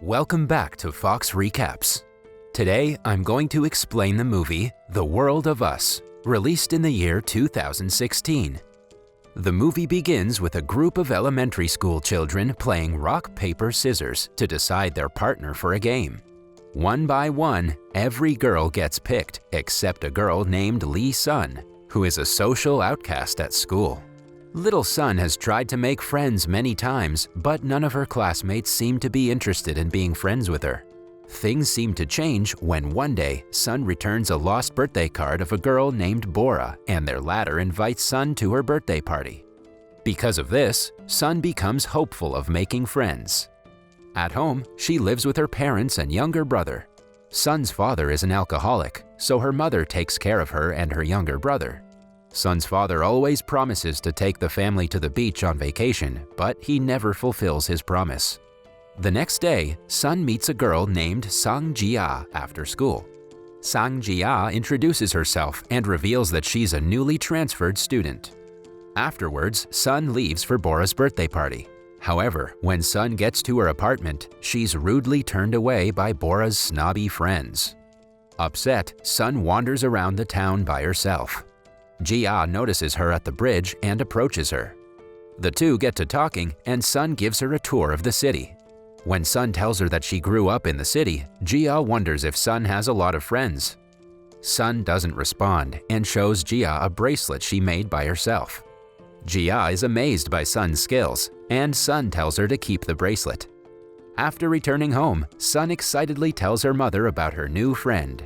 Welcome back to Fox Recaps. Today, I'm going to explain the movie The World of Us, released in the year 2016. The movie begins with a group of elementary school children playing rock, paper, scissors to decide their partner for a game. One by one, every girl gets picked except a girl named Lee Sun, who is a social outcast at school. Little Sun has tried to make friends many times, but none of her classmates seem to be interested in being friends with her. Things seem to change when one day, Sun returns a lost birthday card of a girl named Bora, and their latter invites Sun to her birthday party. Because of this, Sun becomes hopeful of making friends. At home, she lives with her parents and younger brother. Sun's father is an alcoholic, so her mother takes care of her and her younger brother. Sun's father always promises to take the family to the beach on vacation, but he never fulfills his promise. The next day, Sun meets a girl named Sang Jia after school. Sang Jia introduces herself and reveals that she's a newly transferred student. Afterwards, Sun leaves for Bora's birthday party. However, when Sun gets to her apartment, she's rudely turned away by Bora's snobby friends. Upset, Sun wanders around the town by herself. Jia notices her at the bridge and approaches her. The two get to talking, and Sun gives her a tour of the city. When Sun tells her that she grew up in the city, Jia wonders if Sun has a lot of friends. Sun doesn't respond and shows Jia a bracelet she made by herself. Jia is amazed by Sun's skills, and Sun tells her to keep the bracelet. After returning home, Sun excitedly tells her mother about her new friend.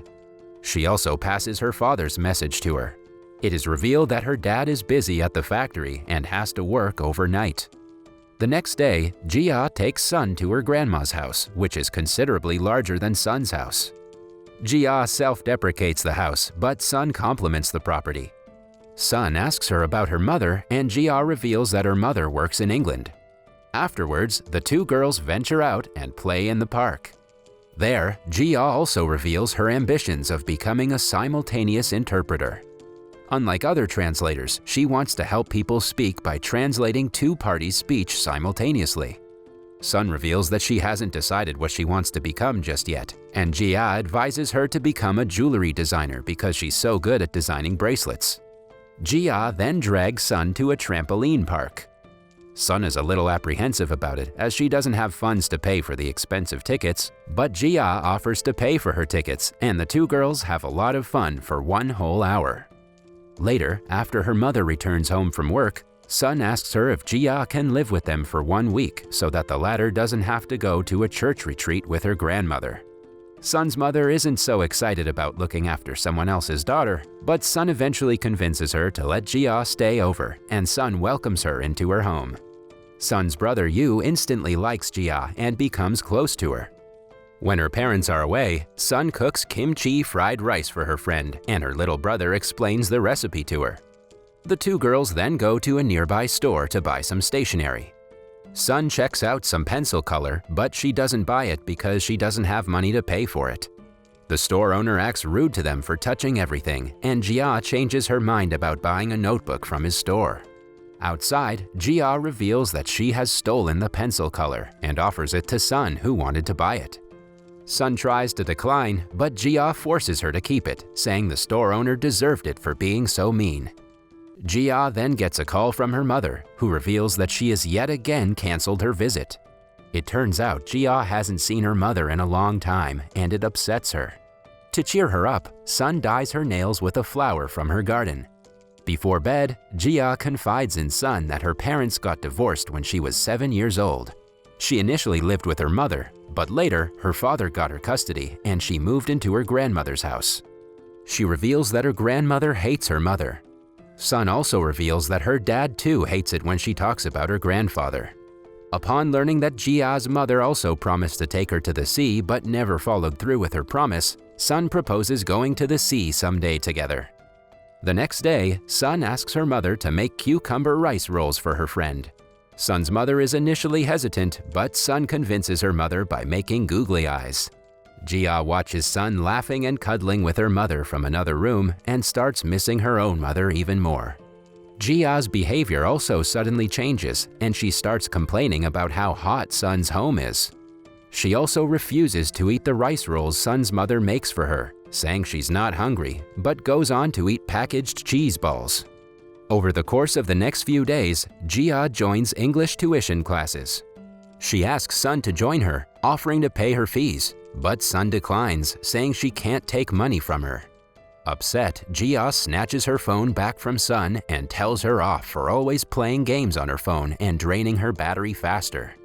She also passes her father's message to her. It is revealed that her dad is busy at the factory and has to work overnight. The next day, Jia takes Sun to her grandma's house, which is considerably larger than Sun's house. Jia self-deprecates the house, but Sun compliments the property. Sun asks her about her mother, and Jia reveals that her mother works in England. Afterwards, the two girls venture out and play in the park. There, Jia also reveals her ambitions of becoming a simultaneous interpreter. Unlike other translators, she wants to help people speak by translating two parties' speech simultaneously. Sun reveals that she hasn't decided what she wants to become just yet, and Jia advises her to become a jewelry designer because she's so good at designing bracelets. Jia then drags Sun to a trampoline park. Sun is a little apprehensive about it as she doesn't have funds to pay for the expensive tickets, but Jia offers to pay for her tickets, and the two girls have a lot of fun for one whole hour. Later, after her mother returns home from work, Sun asks her if Jia can live with them for 1 week so that the latter doesn't have to go to a church retreat with her grandmother. Sun's mother isn't so excited about looking after someone else's daughter, but Sun eventually convinces her to let Jia stay over, and Sun welcomes her into her home. Sun's brother Yu instantly likes Jia and becomes close to her. When her parents are away, Sun cooks kimchi fried rice for her friend, and her little brother explains the recipe to her. The two girls then go to a nearby store to buy some stationery. Sun checks out some pencil color, but she doesn't buy it because she doesn't have money to pay for it. The store owner acts rude to them for touching everything, and Jia changes her mind about buying a notebook from his store. Outside, Jia reveals that she has stolen the pencil color and offers it to Sun, who wanted to buy it. Sun tries to decline, but Jia forces her to keep it, saying the store owner deserved it for being so mean. Jia then gets a call from her mother, who reveals that she has yet again canceled her visit. It turns out Jia hasn't seen her mother in a long time, and it upsets her. To cheer her up, Sun dyes her nails with a flower from her garden. Before bed, Jia confides in Sun that her parents got divorced when she was 7 years old. She initially lived with her mother, but later her father got her custody and she moved into her grandmother's house. She reveals that her grandmother hates her mother. Sun also reveals that her dad too hates it when she talks about her grandfather. Upon learning that Jia's mother also promised to take her to the sea but never followed through with her promise, Sun proposes going to the sea someday together. The next day, Sun asks her mother to make cucumber rice rolls for her friend. Sun's mother is initially hesitant, but Sun convinces her mother by making googly eyes. Jia watches Sun laughing and cuddling with her mother from another room and starts missing her own mother even more. Jia's behavior also suddenly changes, and she starts complaining about how hot Sun's home is. She also refuses to eat the rice rolls Sun's mother makes for her, saying she's not hungry, but goes on to eat packaged cheese balls. Over the course of the next few days, Jia joins English tuition classes. She asks Sun to join her, offering to pay her fees, but Sun declines, saying she can't take money from her. Upset, Jia snatches her phone back from Sun and tells her off for always playing games on her phone and draining her battery faster.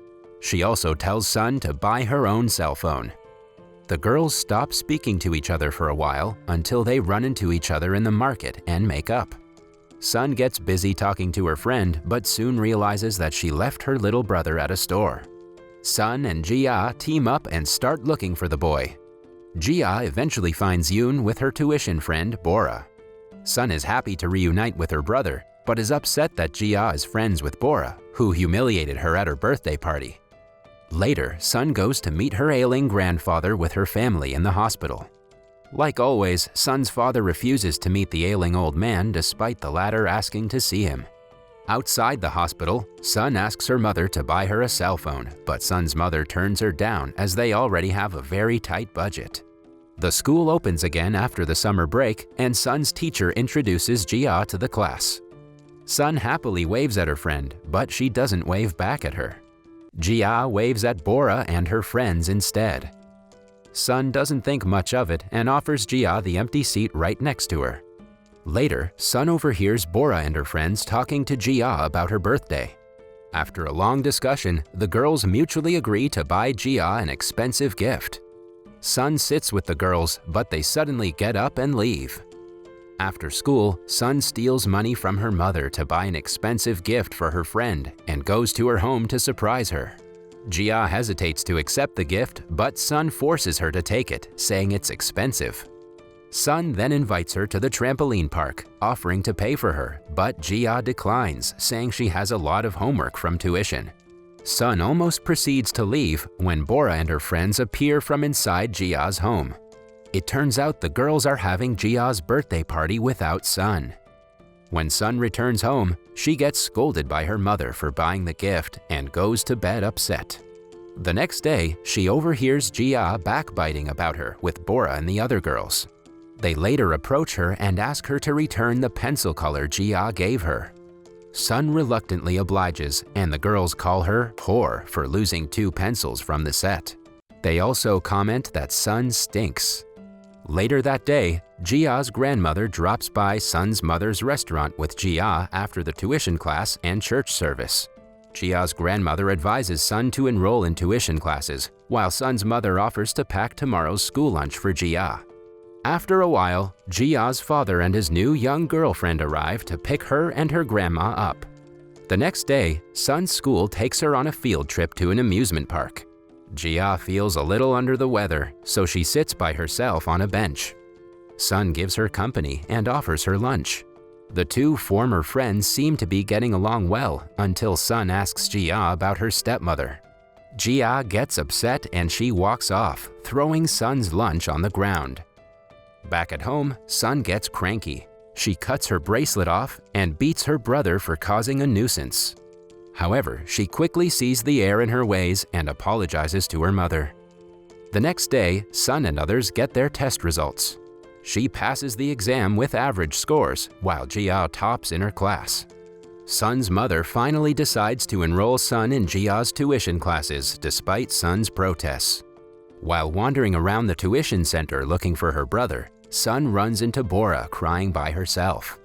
She also tells Sun to buy her own cell phone. The girls stop speaking to each other for a while until they run into each other in the market and make up. Sun gets busy talking to her friend, but soon realizes that she left her little brother at a store. Sun and Jia team up and start looking for the boy. Jia eventually finds Yoon with her tuition friend, Bora. Sun is happy to reunite with her brother, but is upset that Jia is friends with Bora, who humiliated her at her birthday party. Later, Sun goes to meet her ailing grandfather with her family in the hospital. Like always, Sun's father refuses to meet the ailing old man despite the latter asking to see him. Outside the hospital, Sun asks her mother to buy her a cell phone, but Sun's mother turns her down as they already have a very tight budget. The school opens again after the summer break, and Sun's teacher introduces Jia to the class. Sun happily waves at her friend, but she doesn't wave back at her. Jia waves at Bora and her friends instead. Sun doesn't think much of it and offers Jia the empty seat right next to her. Later, Sun overhears Bora and her friends talking to Jia about her birthday. After a long discussion, the girls mutually agree to buy Jia an expensive gift. Sun sits with the girls, but they suddenly get up and leave. After school, Sun steals money from her mother to buy an expensive gift for her friend and goes to her home to surprise her. Jia hesitates to accept the gift, but Sun forces her to take it, saying it's expensive. Sun then invites her to the trampoline park, offering to pay for her, but Jia declines, saying she has a lot of homework from tuition. Sun almost proceeds to leave when Bora and her friends appear from inside Jia's home. It turns out the girls are having Jia's birthday party without Sun. When Sun returns home, she gets scolded by her mother for buying the gift and goes to bed upset. The next day, she overhears Jia backbiting about her with Bora and the other girls. They later approach her and ask her to return the pencil color Jia gave her. Sun reluctantly obliges, and the girls call her poor for losing 2 pencils from the set. They also comment that Sun stinks. Later that day, Jia's grandmother drops by Sun's mother's restaurant with Jia after the tuition class and church service. Jia's grandmother advises Sun to enroll in tuition classes, while Sun's mother offers to pack tomorrow's school lunch for Jia. After a while, Jia's father and his new young girlfriend arrive to pick her and her grandma up. The next day, Sun's school takes her on a field trip to an amusement park. Jia feels a little under the weather, so she sits by herself on a bench. Sun gives her company and offers her lunch. The 2 former friends seem to be getting along well until Sun asks Jia about her stepmother. Jia gets upset and she walks off, throwing Sun's lunch on the ground. Back at home, Sun gets cranky. She cuts her bracelet off and beats her brother for causing a nuisance. However, she quickly sees the error in her ways and apologizes to her mother. The next day, Sun and others get their test results. She passes the exam with average scores, while Jia tops in her class. Sun's mother finally decides to enroll Sun in Jia's tuition classes despite Sun's protests. While wandering around the tuition center looking for her brother, Sun runs into Bora crying by herself.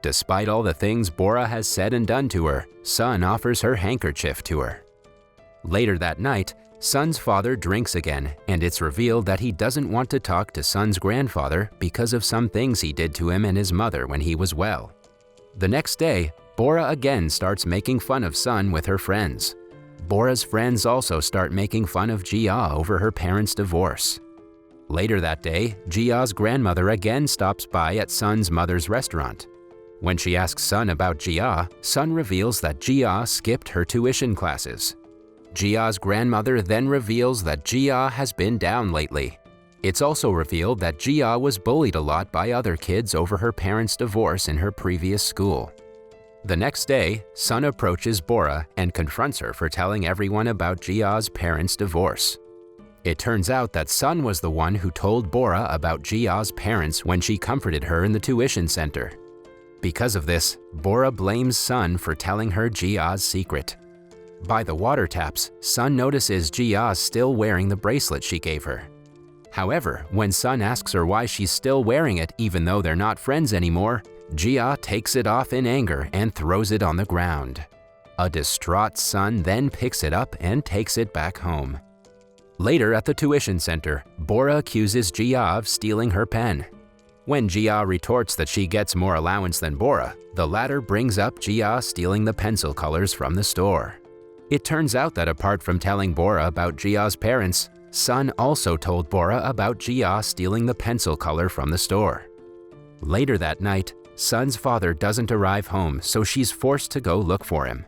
Despite all the things Bora has said and done to her, Sun offers her handkerchief to her. Later that night, Sun's father drinks again, and it's revealed that he doesn't want to talk to Sun's grandfather because of some things he did to him and his mother when he was well. The next day, Bora again starts making fun of Sun with her friends. Bora's friends also start making fun of Jia over her parents' divorce. Later that day, Jia's grandmother again stops by at Sun's mother's restaurant. When she asks Sun about Jia, Sun reveals that Jia skipped her tuition classes. Jia's grandmother then reveals that Jia has been down lately. It's also revealed that Jia was bullied a lot by other kids over her parents' divorce in her previous school. The next day, Sun approaches Bora and confronts her for telling everyone about Jia's parents' divorce. It turns out that Sun was the one who told Bora about Jia's parents when she comforted her in the tuition center. Because of this, Bora blames Sun for telling her Jia's secret. By the water taps, Sun notices Jia still wearing the bracelet she gave her. However, when Sun asks her why she's still wearing it even though they're not friends anymore, Jia takes it off in anger and throws it on the ground. A distraught Sun then picks it up and takes it back home. Later at the tuition center, Bora accuses Jia of stealing her pen. When Jia retorts that she gets more allowance than Bora, the latter brings up Jia stealing the pencil colors from the store. It turns out that apart from telling Bora about Jia's parents, Sun also told Bora about Jia stealing the pencil color from the store. Later that night, Sun's father doesn't arrive home, so she's forced to go look for him.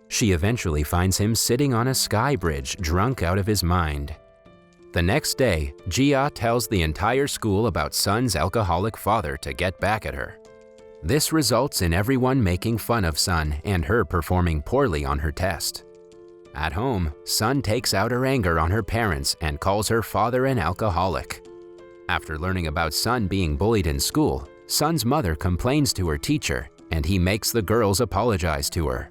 She eventually finds him sitting on a sky bridge, drunk out of his mind. The next day, Jia tells the entire school about Sun's alcoholic father to get back at her. This results in everyone making fun of Sun and her performing poorly on her test. At home, Sun takes out her anger on her parents and calls her father an alcoholic. After learning about Sun being bullied in school, Sun's mother complains to her teacher, and he makes the girls apologize to her.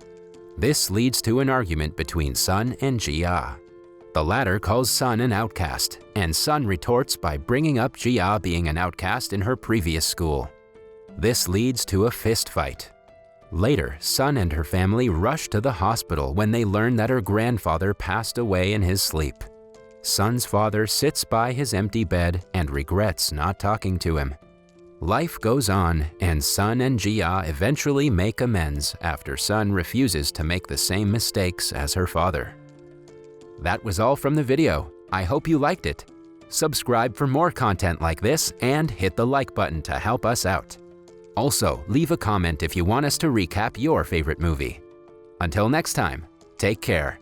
This leads to an argument between Sun and Jia. The latter calls Sun an outcast, and Sun retorts by bringing up Jia being an outcast in her previous school. This leads to a fist fight. Later, Sun and her family rush to the hospital when they learn that her grandfather passed away in his sleep. Sun's father sits by his empty bed and regrets not talking to him. Life goes on, and Sun and Jia eventually make amends after Sun refuses to make the same mistakes as her father. That was all from the video. I hope you liked it. Subscribe for more content like this and hit the like button to help us out. Also, leave a comment if you want us to recap your favorite movie. Until next time, take care.